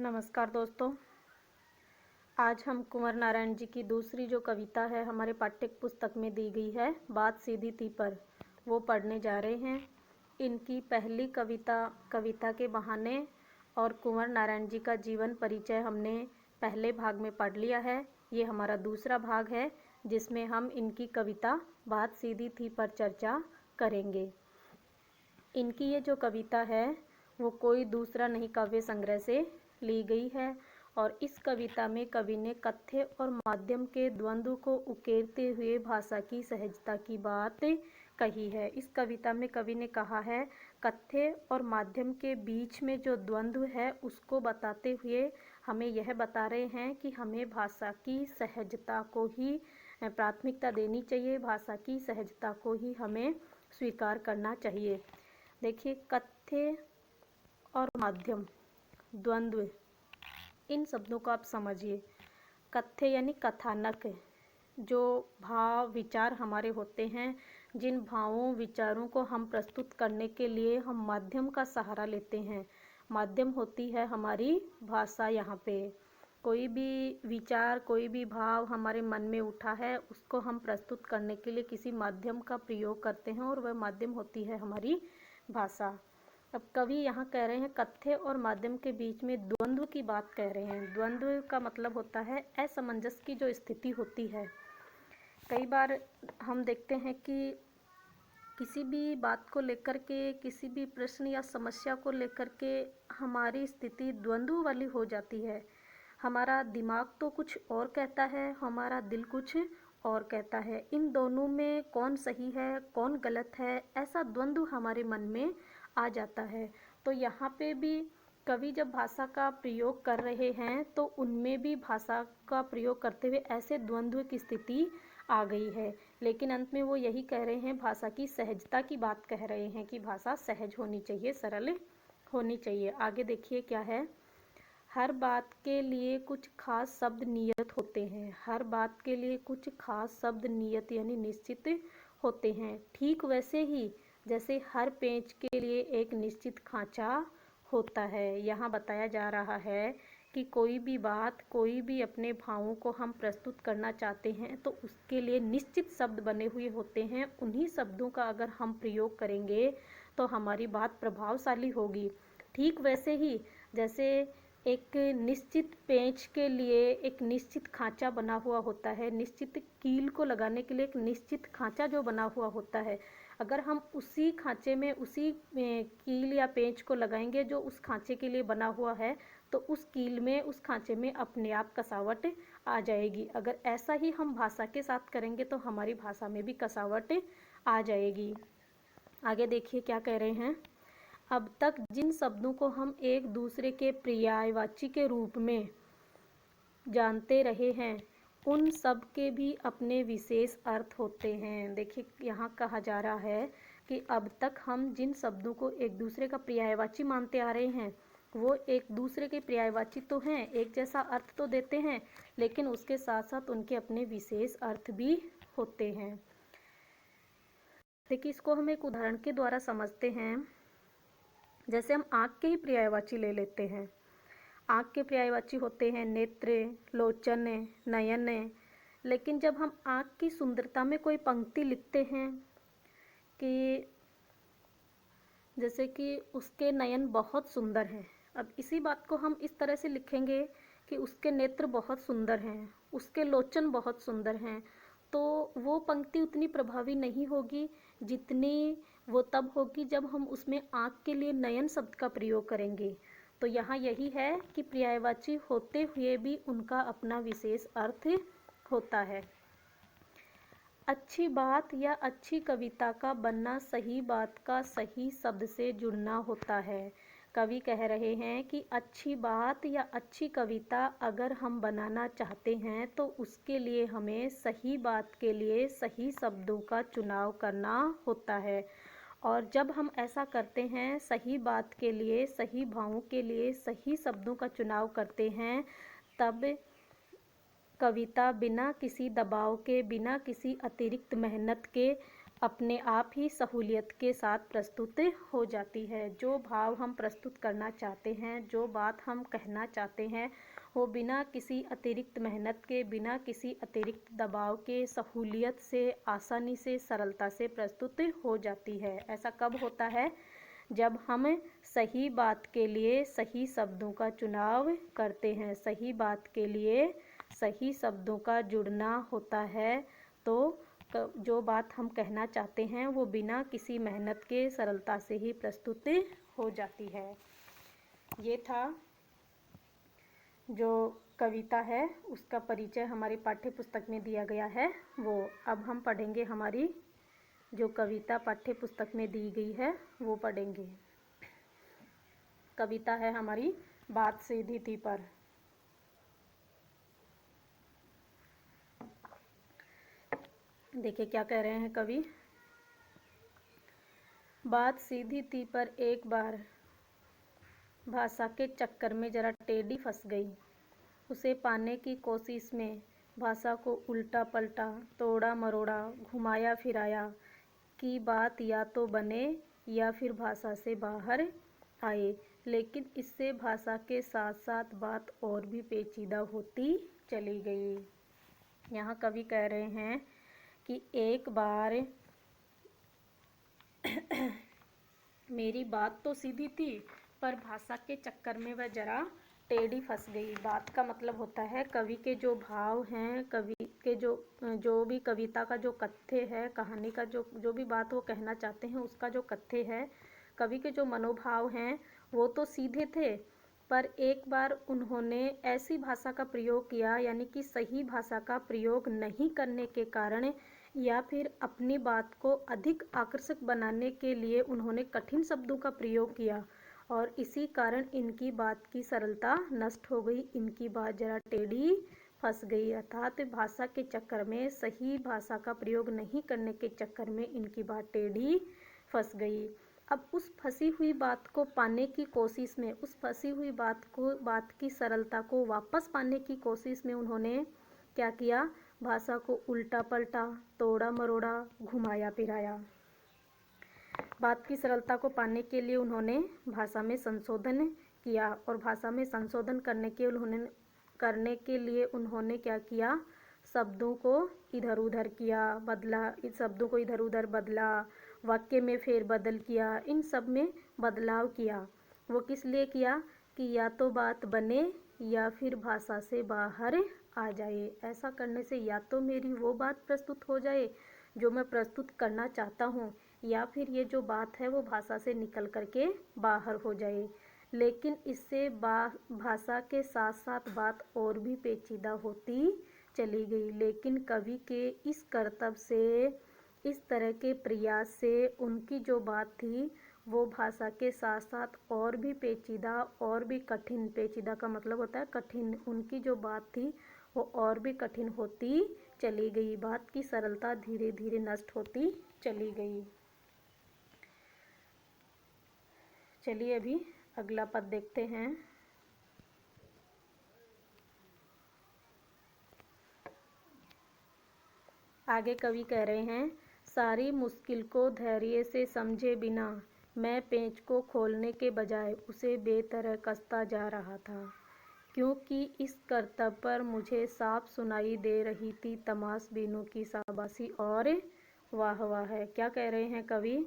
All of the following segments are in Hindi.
नमस्कार दोस्तों। आज हम कुंवर नारायण जी की दूसरी जो कविता है हमारे पाठ्य पुस्तक में दी गई है, बात सीधी थी पर, वो पढ़ने जा रहे हैं। इनकी पहली कविता के बहाने और कुंवर नारायण जी का जीवन परिचय हमने पहले भाग में पढ़ लिया है। ये हमारा दूसरा भाग है जिसमें हम इनकी कविता बात सीधी थी पर चर्चा करेंगे। इनकी ये जो कविता है वो कोई दूसरा नहीं काव्य संग्रह से ली गई है और इस कविता में कवि ने कथ्य और माध्यम के द्वंद्व को उकेरते हुए भाषा की सहजता की बात कही है। इस कविता में कवि ने कहा है कथ्य और माध्यम के बीच में जो द्वंद्व है उसको बताते हुए हमें यह बता रहे हैं कि हमें भाषा की सहजता को ही प्राथमिकता देनी चाहिए, भाषा की सहजता को ही हमें स्वीकार करना चाहिए। देखिए, कथ्य और माध्यम, द्वंद्व, इन शब्दों को आप समझिए। कथ्य यानी कथानक, जो भाव विचार हमारे होते हैं, जिन भावों विचारों को हम प्रस्तुत करने के लिए हम माध्यम का सहारा लेते हैं। माध्यम होती है हमारी भाषा। यहाँ पे कोई भी विचार, कोई भी भाव हमारे मन में उठा है उसको हम प्रस्तुत करने के लिए किसी माध्यम का प्रयोग करते हैं और वह माध्यम होती है हमारी भाषा। अब कवि यहाँ कह रहे हैं कथ्य और माध्यम के बीच में द्वंद्व की बात कह रहे हैं। द्वंद्व का मतलब होता है असमंजस की जो स्थिति होती है। कई बार हम देखते हैं कि किसी भी बात को लेकर के, किसी भी प्रश्न या समस्या को लेकर के हमारी स्थिति द्वंद्व वाली हो जाती है। हमारा दिमाग तो कुछ और कहता है, हमारा दिल कुछ और कहता है। इन दोनों में कौन सही है, कौन गलत है, ऐसा द्वंद्व हमारे मन में आ जाता है। तो यहाँ पे भी कवि जब भाषा का प्रयोग कर रहे हैं तो उनमें भी भाषा का प्रयोग करते हुए ऐसे द्वंद्व की स्थिति आ गई है। लेकिन अंत में वो यही कह रहे हैं, भाषा की सहजता की बात कह रहे हैं कि भाषा सहज होनी चाहिए, सरल होनी चाहिए। आगे देखिए क्या है। हर बात के लिए कुछ खास शब्द नियत होते हैं। हर बात के लिए कुछ खास शब्द नियत यानी निश्चित होते हैं। ठीक वैसे ही जैसे हर पेंच के लिए एक निश्चित खांचा होता है। यहाँ बताया जा रहा है कि कोई भी बात, कोई भी अपने भावों को हम प्रस्तुत करना चाहते हैं तो उसके लिए निश्चित शब्द बने हुए होते हैं। उन्हीं शब्दों का अगर हम प्रयोग करेंगे तो हमारी बात प्रभावशाली होगी। ठीक वैसे ही जैसे एक निश्चित पेंच के लिए एक निश्चित खांचा बना हुआ होता है, निश्चित कील को लगाने के लिए एक निश्चित खांचा जो बना हुआ होता है, अगर हम उसी खांचे में उसी कील या पेंच को लगाएंगे जो उस खांचे के लिए बना हुआ है तो उस कील में, उस खांचे में अपने आप कसावट आ जाएगी। अगर ऐसा ही हम भाषा के साथ करेंगे तो हमारी भाषा में भी कसावट आ जाएगी। आगे देखिए क्या कह रहे हैं। अब तक जिन शब्दों को हम एक दूसरे के पर्यायवाची के रूप में जानते रहे हैं उन सब के भी अपने विशेष अर्थ होते हैं। देखिए, यहाँ कहा जा रहा है कि अब तक हम जिन शब्दों को एक दूसरे का पर्यायवाची मानते आ रहे हैं वो एक दूसरे के पर्यायवाची तो हैं, एक जैसा अर्थ तो देते हैं, लेकिन उसके साथ साथ उनके अपने विशेष अर्थ भी होते हैं। देखिए, इसको हम एक उदाहरण के द्वारा समझते हैं। जैसे हम आँख के ही पर्यायवाची ले लेते हैं। आँख के पर्यायवाची होते हैं नेत्र, लोचन, नयन। लेकिन जब हम आँख की सुंदरता में कोई पंक्ति लिखते हैं कि जैसे कि उसके नयन बहुत सुंदर हैं, अब इसी बात को हम इस तरह से लिखेंगे कि उसके नेत्र बहुत सुंदर हैं, उसके लोचन बहुत सुंदर हैं, तो वो पंक्ति उतनी प्रभावी नहीं होगी जितनी वो तब होगी जब हम उसमें आँख के लिए नयन शब्द का प्रयोग करेंगे। तो यहाँ यही है कि पर्यायवाची होते हुए भी उनका अपना विशेष अर्थ होता है। अच्छी बात या अच्छी कविता का बनना सही बात का सही शब्द से जुड़ना होता है। कवि कह रहे हैं कि अच्छी बात या अच्छी कविता अगर हम बनाना चाहते हैं तो उसके लिए हमें सही बात के लिए सही शब्दों का चुनाव करना होता है। और जब हम ऐसा करते हैं, सही बात के लिए, सही भावों के लिए सही शब्दों का चुनाव करते हैं, तब कविता बिना किसी दबाव के, बिना किसी अतिरिक्त मेहनत के अपने आप ही सहूलियत के साथ प्रस्तुत हो जाती है। जो भाव हम प्रस्तुत करना चाहते हैं, जो बात हम कहना चाहते हैं, वो बिना किसी अतिरिक्त मेहनत के, बिना किसी अतिरिक्त दबाव के सहूलियत से, आसानी से, सरलता से प्रस्तुत हो जाती है। ऐसा कब होता है? जब हम सही बात के लिए सही शब्दों का चुनाव करते हैं, सही बात के लिए सही शब्दों का जुड़ना होता है, तो जो बात हम कहना चाहते हैं वो बिना किसी मेहनत के सरलता से ही प्रस्तुत हो जाती है। ये था जो कविता है उसका परिचय हमारी पाठ्य पुस्तक में दिया गया है वो। अब हम पढ़ेंगे हमारी जो कविता पाठ्य पुस्तक में दी गई है वो पढ़ेंगे। कविता है हमारी बात सीधी थी पर। देखिए क्या कह रहे हैं कवि। बात सीधी थी पर एक बार भाषा के चक्कर में जरा टेढ़ी फंस गई। उसे पाने की कोशिश में भाषा को उल्टा पलटा, तोड़ा मरोड़ा, घुमाया फिराया कि बात या तो बने या फिर भाषा से बाहर आए। लेकिन इससे भाषा के साथ साथ बात और भी पेचीदा होती चली गई। यहाँ कवि कह रहे हैं कि एक बार मेरी बात तो सीधी थी पर भाषा के चक्कर में वह जरा टेढ़ी फंस गई। बात का मतलब होता है कवि के जो भाव हैं, कवि के जो भी कविता का जो कथ्य है, कहानी का जो भी बात वो कहना चाहते हैं उसका जो कथ्य है, कवि के जो मनोभाव हैं वो तो सीधे थे, पर एक बार उन्होंने ऐसी भाषा का प्रयोग किया, यानी कि सही भाषा का प्रयोग नहीं करने के कारण या फिर अपनी बात को अधिक आकर्षक बनाने के लिए उन्होंने कठिन शब्दों का प्रयोग किया और इसी कारण इनकी बात की सरलता नष्ट हो गई। इनकी बात जरा टेढ़ी फंस गई, अर्थात भाषा के चक्कर में, सही भाषा का प्रयोग नहीं करने के चक्कर में इनकी बात टेढ़ी फंस गई। अब उस फंसी हुई बात को पाने की कोशिश में, उस फंसी हुई बात की सरलता को वापस पाने की कोशिश में उन्होंने क्या किया? भाषा को उल्टा पलटा, तोड़ा मरोड़ा, घुमाया फिराया। बात की सरलता को पाने के लिए उन्होंने भाषा में संशोधन किया और भाषा में संशोधन करने के लिए उन्होंने क्या किया? शब्दों को इधर उधर किया, बदला, इस शब्दों को इधर उधर बदला, वाक्य में फेरबदल किया, इन सब में बदलाव किया। वो किस लिए किया? कि या तो बात बने या फिर भाषा से बाहर आ जाए। ऐसा करने से या तो मेरी वो बात प्रस्तुत हो जाए जो मैं प्रस्तुत करना चाहता हूँ, या फिर ये जो बात है वो भाषा से निकल करके बाहर हो जाए। लेकिन इससे भाषा के साथ साथ बात और भी पेचीदा होती चली गई। लेकिन कवि के इस कर्तव्य से, इस तरह के प्रयास से उनकी जो बात थी वो भाषा के साथ साथ और भी पेचीदा, और भी कठिन, पेचीदा का मतलब होता है कठिन, उनकी जो बात थी वो और भी कठिन होती चली गई। बात की सरलता धीरे धीरे नष्ट होती चली गई। चलिए अभी अगला पद देखते हैं। आगे कवि कह रहे हैं, सारी मुश्किल को धैर्य से समझे बिना मैं पेंच को खोलने के बजाय उसे बेतरह कसता जा रहा था, क्योंकि इस कर्तव्य पर मुझे साफ सुनाई दे रही थी तमाशबीनों की शाबाशी और वाह वाह है। क्या कह रहे हैं कवि?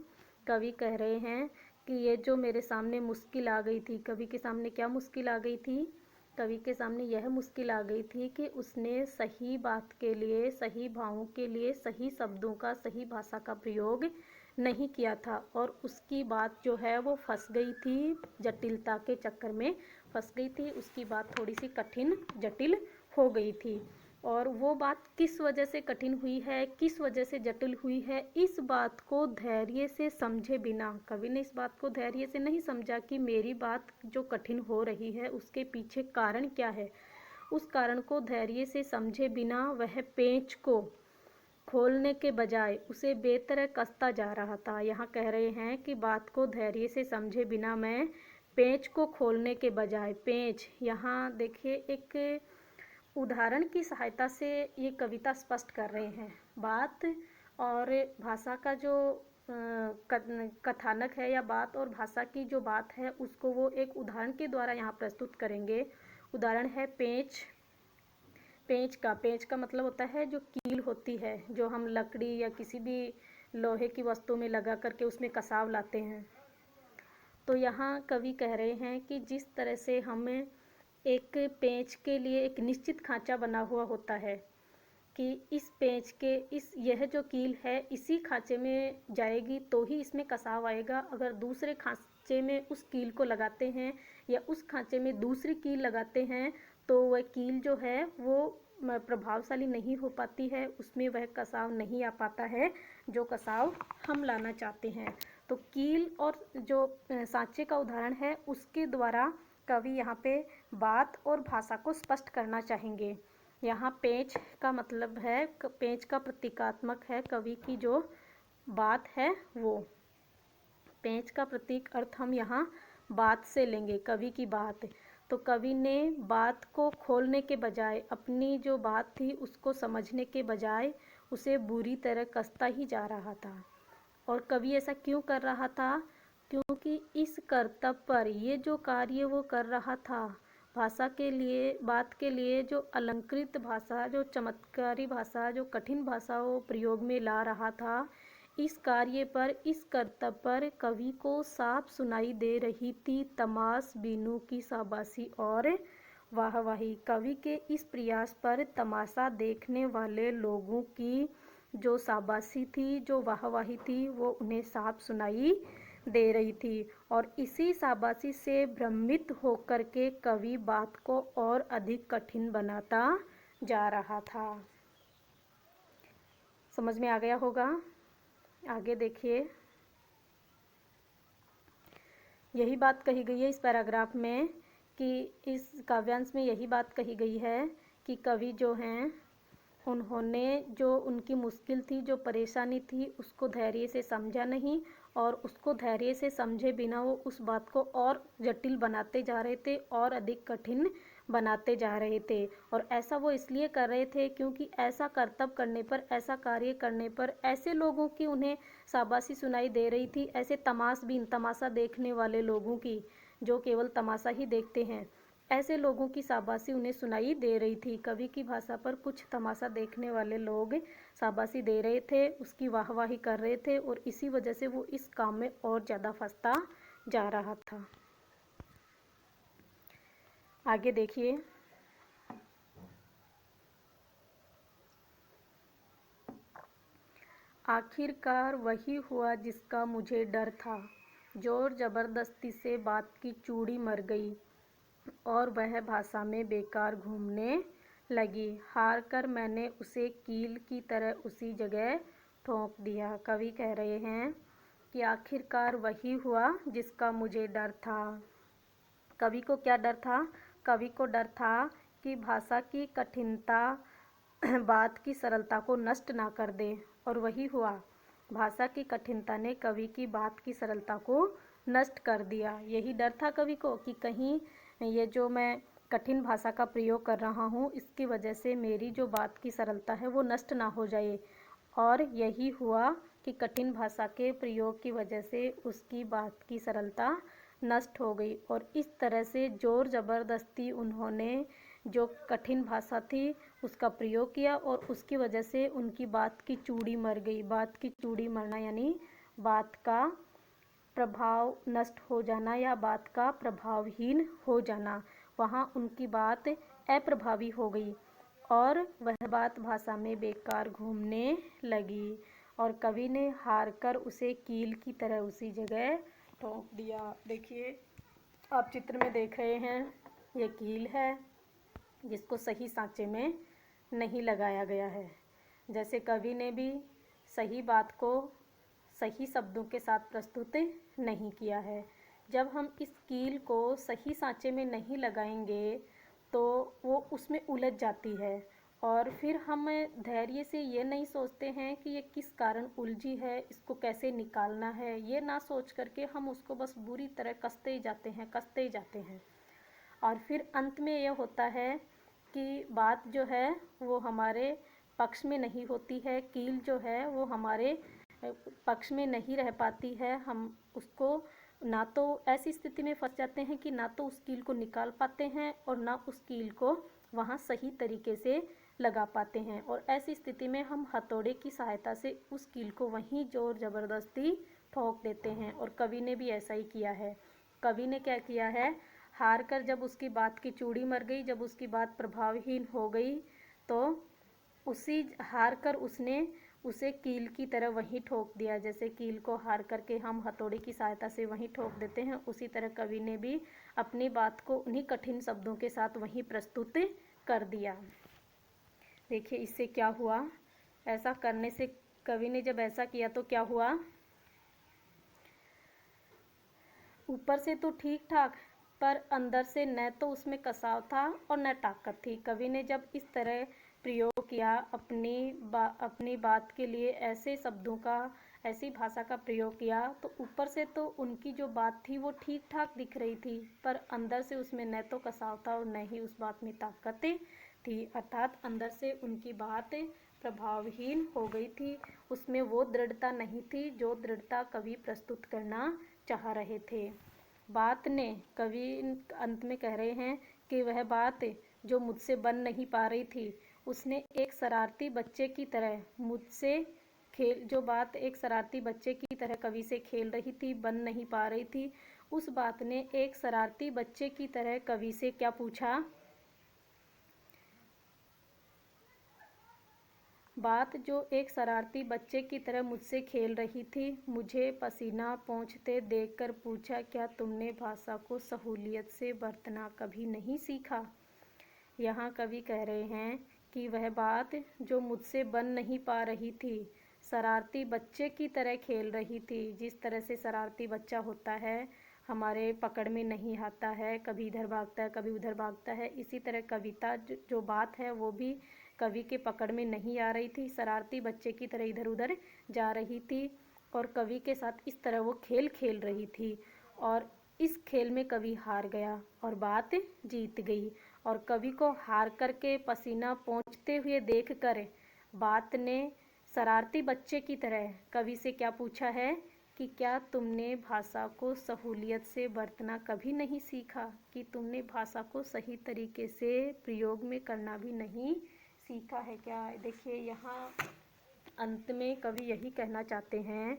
कवि कह रहे हैं कि ये जो मेरे सामने मुश्किल आ गई थी, कवि के सामने क्या मुश्किल आ गई थी? कवि के सामने यह मुश्किल आ गई थी कि उसने सही बात के लिए, सही भावों के लिए सही शब्दों का, सही भाषा का प्रयोग नहीं किया था और उसकी बात जो है वो फंस गई थी, जटिलता के चक्कर में फंस गई थी। उसकी बात थोड़ी सी कठिन, जटिल हो गई थी। और वो बात किस वजह से कठिन हुई है, किस वजह से जटिल हुई है, इस बात को धैर्य से समझे बिना, कवि ने इस बात को धैर्य से नहीं समझा कि मेरी बात जो कठिन हो रही है उसके पीछे कारण क्या है। उस कारण को धैर्य से समझे बिना वह पेंच को खोलने के बजाय उसे बेतरह कसता जा रहा था। यहाँ कह रहे हैं कि बात को धैर्य से समझे बिना मैं पेंच को खोलने के बजाय, पेंच, यहाँ देखिए एक उदाहरण की सहायता से ये कविता स्पष्ट कर रहे हैं। बात और भाषा का जो कथानक है या बात और भाषा की जो बात है उसको वो एक उदाहरण के द्वारा यहाँ प्रस्तुत करेंगे। उदाहरण है पेंच। पेंच का मतलब होता है जो कील होती है, जो हम लकड़ी या किसी भी लोहे की वस्तु में लगा करके उसमें कसाव लाते हैं। तो यहाँ कवि कह रहे हैं कि जिस तरह से हमें एक पेंच के लिए एक निश्चित खांचा बना हुआ होता है कि इस पेंच के यह जो कील है इसी खांचे में जाएगी तो ही इसमें कसाव आएगा। अगर दूसरे खांचे में उस कील को लगाते हैं या उस खांचे में दूसरी कील लगाते हैं तो वह कील जो है वो प्रभावशाली नहीं हो पाती है, उसमें वह कसाव नहीं आ पाता है जो कसाव हम लाना चाहते हैं। तो कील और जो सांचे का उदाहरण है उसके द्वारा कवि यहाँ पे बात और भाषा को स्पष्ट करना चाहेंगे। यहाँ पेंच का मतलब है, पेंच का प्रतीकात्मक है कवि की जो बात है वो। पेंच का प्रतीक अर्थ हम यहाँ बात से लेंगे, कवि की बात। तो कवि ने बात को खोलने के बजाय, अपनी जो बात थी उसको समझने के बजाय उसे बुरी तरह कसता ही जा रहा था। और कवि ऐसा क्यों कर रहा था? क्योंकि इस कर्तव्य पर, ये जो कार्य वो कर रहा था, भाषा के लिए, बात के लिए जो अलंकृत भाषा, जो चमत्कारी भाषा, जो कठिन भाषा वो प्रयोग में ला रहा था, इस कार्य पर, इस कर्तव्य पर कवि को साफ सुनाई दे रही थी तमाश बीनू की शाबाशी और वाहवाही। कवि के इस प्रयास पर तमाशा देखने वाले लोगों की जो शाबाशी थी, जो वाहवाही थी, वो उन्हें साफ सुनाई दे रही थी। और इसी शाबाशी से भ्रमित होकर के कवि बात को और अधिक कठिन बनाता जा रहा था। समझ में आ गया होगा? आगे देखिए, यही बात कही गई है इस पैराग्राफ में कि इस काव्यांश में यही बात कही गई है कि कवि जो हैं उन्होंने जो उनकी मुश्किल थी, जो परेशानी थी, उसको धैर्य से समझा नहीं और उसको धैर्य से समझे बिना वो उस बात को और जटिल बनाते जा रहे थे और अधिक कठिन बनाते जा रहे थे। और ऐसा वो इसलिए कर रहे थे क्योंकि ऐसा कर्तव्य करने पर, ऐसा कार्य करने पर ऐसे लोगों की उन्हें शाबाशी सुनाई दे रही थी, ऐसे तमाशबीन, तमाशा देखने वाले लोगों की, जो केवल तमाशा ही देखते हैं, ऐसे लोगों की शाबाशी उन्हें सुनाई दे रही थी। कवि की भाषा पर कुछ तमाशा देखने वाले लोग शाबाशी दे रहे थे, उसकी वाहवाही कर रहे थे और इसी वजह से वो इस काम में और ज़्यादा फंसता जा रहा था। आगे देखिए, आखिरकार वही हुआ जिसका मुझे डर था, जोर जबरदस्ती से बात की चूड़ी मर गई और वह भाषा में बेकार घूमने लगी। हार कर मैंने उसे कील की तरह उसी जगह ठोंक दिया। कवि कह रहे हैं कि आखिरकार वही हुआ जिसका मुझे डर था। कवि को क्या डर था? कवि को डर था कि भाषा की कठिनता बात की सरलता को नष्ट ना कर दे, और वही हुआ। भाषा की कठिनता ने कवि की बात की सरलता को नष्ट कर दिया। यही डर था कवि को कि कहीं ये जो मैं कठिन भाषा का प्रयोग कर रहा हूँ इसकी वजह से मेरी जो बात की सरलता है वो नष्ट ना हो जाए। और यही हुआ कि कठिन भाषा के प्रयोग की वजह से उसकी बात की सरलता नष्ट हो गई और इस तरह से जोर ज़बरदस्ती उन्होंने जो कठिन भाषा थी उसका प्रयोग किया और उसकी वजह से उनकी बात की चूड़ी मर गई। बात की चूड़ी मरना यानी बात का प्रभाव नष्ट हो जाना या बात का प्रभावहीन हो जाना। वहाँ उनकी बात अप्रभावी हो गई और वह बात भाषा में बेकार घूमने लगी और कवि ने हार कर उसे कील की तरह उसी जगह ठोंक दिया। देखिए, आप चित्र में देख रहे हैं, ये कील है जिसको सही सांचे में नहीं लगाया गया है। जैसे कवि ने भी सही बात को सही शब्दों के साथ प्रस्तुत नहीं किया है। जब हम इस कील को सही सांचे में नहीं लगाएंगे तो वो उसमें उलझ जाती है और फिर हम धैर्य से ये नहीं सोचते हैं कि ये किस कारण उलझी है, इसको कैसे निकालना है, ये ना सोच करके हम उसको बस बुरी तरह कसते ही जाते हैं और फिर अंत में यह होता है कि बात जो है वो हमारे पक्ष में नहीं होती है, कील जो है वो हमारे पक्ष में नहीं रह पाती है। हम उसको ना तो ऐसी स्थिति में फंस जाते हैं कि ना तो उस कील को निकाल पाते हैं और ना उस कील को वहाँ सही तरीके से लगा पाते हैं, और ऐसी स्थिति में हम हथौड़े की सहायता से उस कील को वहीं जोर ज़बरदस्ती ठोक देते हैं। और कवि ने भी ऐसा ही किया है। कवि ने क्या किया है, हार कर जब उसकी बात की चूड़ी मर गई, जब उसकी बात प्रभावहीन हो गई, तो उसी हार कर उसने उसे कील की तरह वहीं ठोक दिया। जैसे कील को हार करके हम हथौड़े की सहायता से वहीं ठोक देते हैं, उसी तरह कवि ने भी अपनी बात को उन्हीं कठिन शब्दों के साथ वहीं प्रस्तुत कर दिया। देखिए इससे क्या हुआ, ऐसा करने से कवि ने जब ऐसा किया तो क्या हुआ, ऊपर से तो ठीक ठाक पर अंदर से न तो उसमें कसाव था और न ताकत थी। कवि ने जब इस तरह प्रयोग किया, अपनी बात के लिए ऐसे शब्दों का, ऐसी भाषा का प्रयोग किया, तो ऊपर से तो उनकी जो बात थी वो ठीक ठाक दिख रही थी, पर अंदर से उसमें न तो कसाव था और न ही उस बात में ताकत थी। अर्थात अंदर से उनकी बात प्रभावहीन हो गई थी, उसमें वो दृढ़ता नहीं थी जो दृढ़ता कवि प्रस्तुत करना चाह रहे थे। बात ने, कवि अंत में कह रहे हैं कि वह बात जो मुझसे बन नहीं पा रही थी, उसने एक शरारती बच्चे की तरह मुझसे जो बात एक शरारती बच्चे की तरह कवि से खेल रही थी, बन नहीं पा रही थी, उस बात ने एक शरारती बच्चे की तरह कवि से क्या पूछा, बात जो एक शरारती बच्चे की तरह मुझसे खेल रही थी, मुझे पसीना पोंछते देखकर पूछा, क्या तुमने भाषा को सहूलियत से बरतना कभी नहीं सीखा। यहाँ कवि कह रहे हैं कि वह बात जो मुझसे बन नहीं पा रही थी, शरारती बच्चे की तरह खेल रही थी। जिस तरह से शरारती बच्चा होता है, हमारे पकड़ में नहीं आता है, कभी इधर भागता है कभी उधर भागता है, इसी तरह कविता जो बात है वो भी कवि के पकड़ में नहीं आ रही थी, शरारती बच्चे की तरह इधर उधर जा रही थी और कवि के साथ इस तरह वो खेल खेल रही थी, और इस खेल में कवि हार गया और बात जीत गई। और कवि को हार करके पसीना पोंछते हुए देखकर बात ने शरारती बच्चे की तरह कवि से क्या पूछा है कि क्या तुमने भाषा को सहूलियत से बरतना कभी नहीं सीखा, कि तुमने भाषा को सही तरीके से प्रयोग में करना भी नहीं सीखा है क्या। देखिए यहाँ अंत में कवि यही कहना चाहते हैं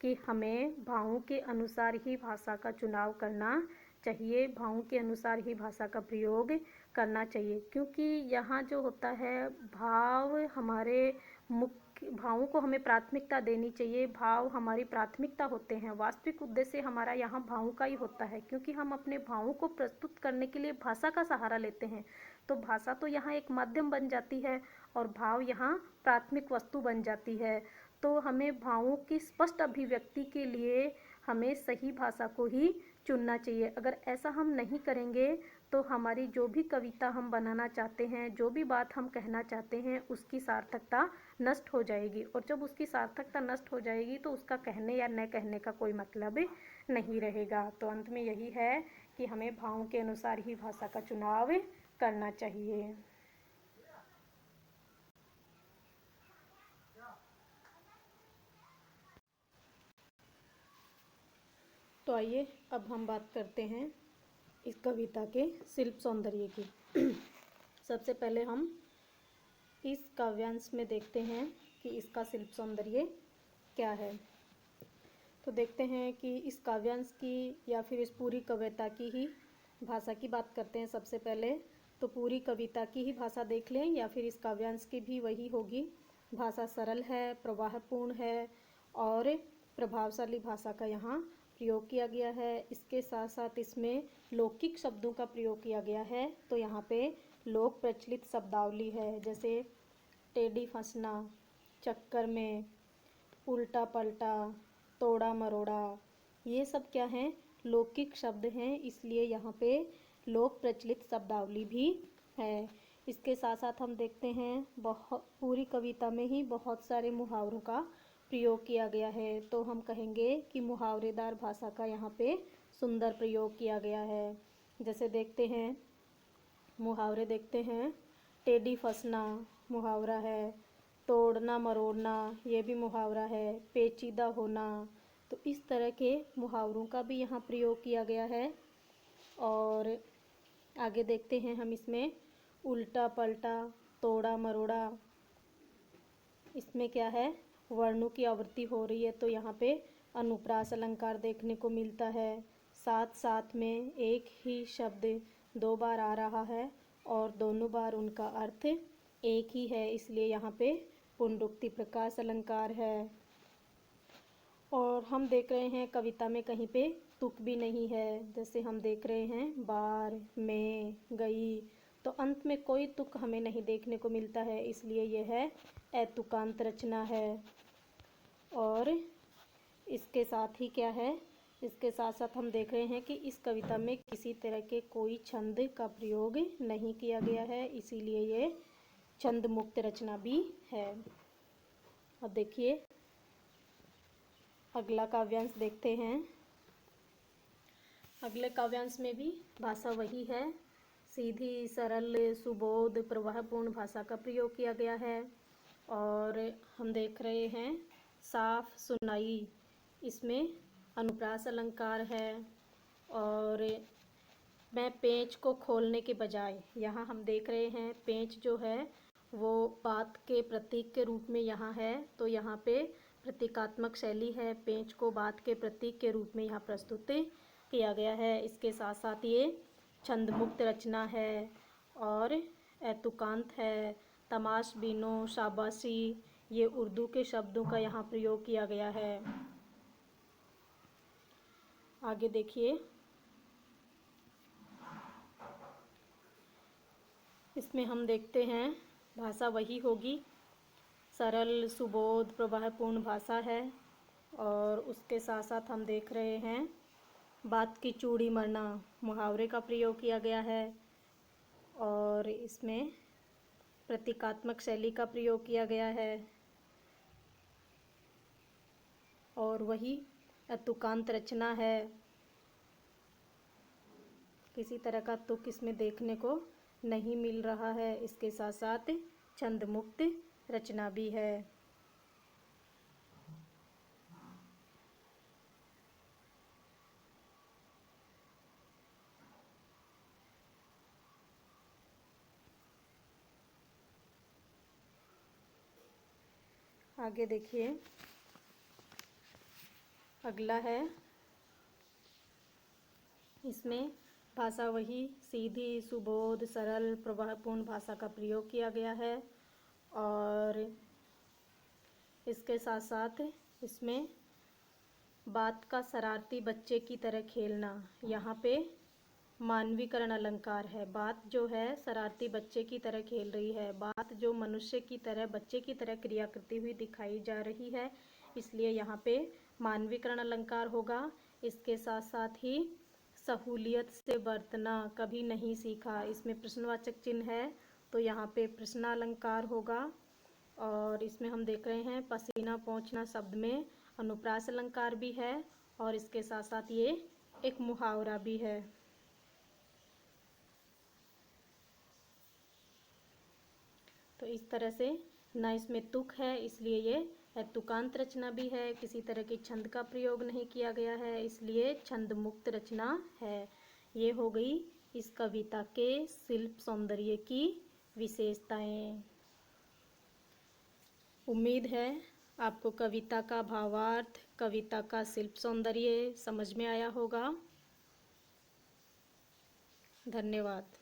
कि हमें भावों के अनुसार ही भाषा का चुनाव करना चाहिए, भावों के अनुसार ही भाषा का प्रयोग करना चाहिए, क्योंकि यहाँ जो होता है भाव हमारे मुख्य, भावों को हमें प्राथमिकता देनी चाहिए, भाव हमारी प्राथमिकता होते हैं, वास्तविक उद्देश्य हमारा यहाँ भावों का ही होता है, क्योंकि हम अपने भावों को प्रस्तुत करने के लिए भाषा का सहारा लेते हैं, तो भाषा तो यहाँ एक माध्यम बन जाती है और भाव यहाँ प्राथमिक वस्तु बन जाती है। तो हमें भावों की स्पष्ट अभिव्यक्ति के लिए हमें सही भाषा को ही चुनना चाहिए। अगर ऐसा हम नहीं करेंगे तो हमारी जो भी कविता हम बनाना चाहते हैं, जो भी बात हम कहना चाहते हैं, उसकी सार्थकता नष्ट हो जाएगी, और जब उसकी सार्थकता नष्ट हो जाएगी तो उसका कहने या न कहने का कोई मतलब नहीं रहेगा। तो अंत में यही है कि हमें भावों के अनुसार ही भाषा का चुनाव करना चाहिए। तो आइए अब हम बात करते हैं इस कविता के शिल्प सौंदर्य की। सबसे पहले हम इस काव्यांश में देखते हैं कि इसका शिल्प सौंदर्य क्या है। तो देखते हैं कि इस काव्यांश की या फिर इस पूरी कविता की ही भाषा की बात करते हैं सबसे पहले। तो पूरी कविता की ही भाषा देख लें या फिर इस काव्यांश की भी वही होगी। भाषा सरल है, प्रवाहपूर्ण है और प्रभावशाली भाषा का यहाँ प्रयोग किया गया है। इसके साथ साथ इसमें लौकिक शब्दों का प्रयोग किया गया है। तो यहाँ पे लोक प्रचलित शब्दावली है, जैसे टेढ़ी फंसना, चक्कर में, उल्टा पलटा, तोड़ा मरोड़ा, ये सब क्या हैं, लौकिक शब्द हैं, इसलिए यहाँ पे लोक प्रचलित शब्दावली भी है। इसके साथ साथ हम देखते हैं पूरी कविता में ही बहुत सारे मुहावरों का प्रयोग किया गया है। तो हम कहेंगे कि मुहावरेदार भाषा का यहाँ पे सुंदर प्रयोग किया गया है। जैसे देखते हैं मुहावरे, देखते हैं टेढ़ी फंसना मुहावरा है, तोड़ना मरोड़ना ये भी मुहावरा है, पेचीदा होना। तो इस तरह के मुहावरों का भी यहाँ प्रयोग किया गया है। और आगे देखते हैं हम इसमें उल्टा पलटा, तोड़ा मरोड़ा। इसमें क्या है, वर्णों की आवृत्ति हो रही है, तो यहाँ पे अनुप्रास अलंकार देखने को मिलता है। साथ साथ में एक ही शब्द 2 बार आ रहा है और दोनों बार उनका अर्थ एक ही है, इसलिए यहाँ पे पुनरुक्ति प्रकाश अलंकार है। और हम देख रहे हैं कविता में कहीं पे तुक भी नहीं है, जैसे हम देख रहे हैं बार, में, गई, तो अंत में कोई तुक हमें नहीं देखने को मिलता है, इसलिए यह है अतुकांत रचना है। और इसके साथ ही क्या है, इसके साथ साथ हम देख रहे हैं कि इस कविता में किसी तरह के कोई छंद का प्रयोग नहीं किया गया है, इसीलिए ये छंद मुक्त रचना भी है। अब देखिए अगला काव्यांश देखते हैं। अगले काव्यांश में भी भाषा वही है, सीधी सरल सुबोध प्रवाहपूर्ण भाषा का प्रयोग किया गया है। और हम देख रहे हैं साफ सुनाई, इसमें अनुप्रास अलंकार है। और मैं पेंच को खोलने के बजाय, यहाँ हम देख रहे हैं पेंच जो है वो बात के प्रतीक के रूप में यहाँ है, तो यहाँ पे प्रतीकात्मक शैली है, पेंच को बात के प्रतीक के रूप में यहाँ प्रस्तुत किया गया है। इसके साथ साथ ये छंद मुक्त रचना है और एतुकांत है। तमाश बीनो, शाबाशी, ये उर्दू के शब्दों का यहाँ प्रयोग किया गया है। आगे देखिए, इसमें हम देखते हैं भाषा वही होगी, सरल सुबोध प्रवाहपूर्ण भाषा है। और उसके साथ साथ हम देख रहे हैं बात की चूड़ी मरना, मुहावरे का प्रयोग किया गया है। और इसमें प्रतीकात्मक शैली का प्रयोग किया गया है। और वही अतुकांत रचना है, किसी तरह का तुक इसमें देखने को नहीं मिल रहा है। इसके साथ साथ छंद मुक्त रचना भी है। आगे देखिए, अगला है, इसमें भाषा वही सीधी सुबोध सरल प्रवाहपूर्ण भाषा का प्रयोग किया गया है। और इसके साथ साथ इसमें बात का शरारती बच्चे की तरह खेलना, यहाँ पे मानवीकरण अलंकार है। बात जो है शरारती बच्चे की तरह खेल रही है, बात जो मनुष्य की तरह बच्चे की तरह क्रिया करती हुई दिखाई जा रही है, इसलिए यहाँ पे मानवीकरण अलंकार होगा। इसके साथ साथ ही सहूलियत से बरतना कभी नहीं सीखा, इसमें प्रश्नवाचक चिन्ह है, तो यहाँ पे प्रश्नालंकार होगा। और इसमें हम देख रहे हैं पसीना पोंछना शब्द में अनुप्रास अलंकार भी है और इसके साथ साथ ये एक मुहावरा भी है। तो इस तरह से ना इसमें तुक है, इसलिए ये तुकांत रचना भी है, किसी तरह के छंद का प्रयोग नहीं किया गया है, इसलिए छंद मुक्त रचना है। ये हो गई इस कविता के शिल्प सौंदर्य की विशेषताएं। उम्मीद है आपको कविता का भावार्थ, कविता का शिल्प सौंदर्य समझ में आया होगा। धन्यवाद।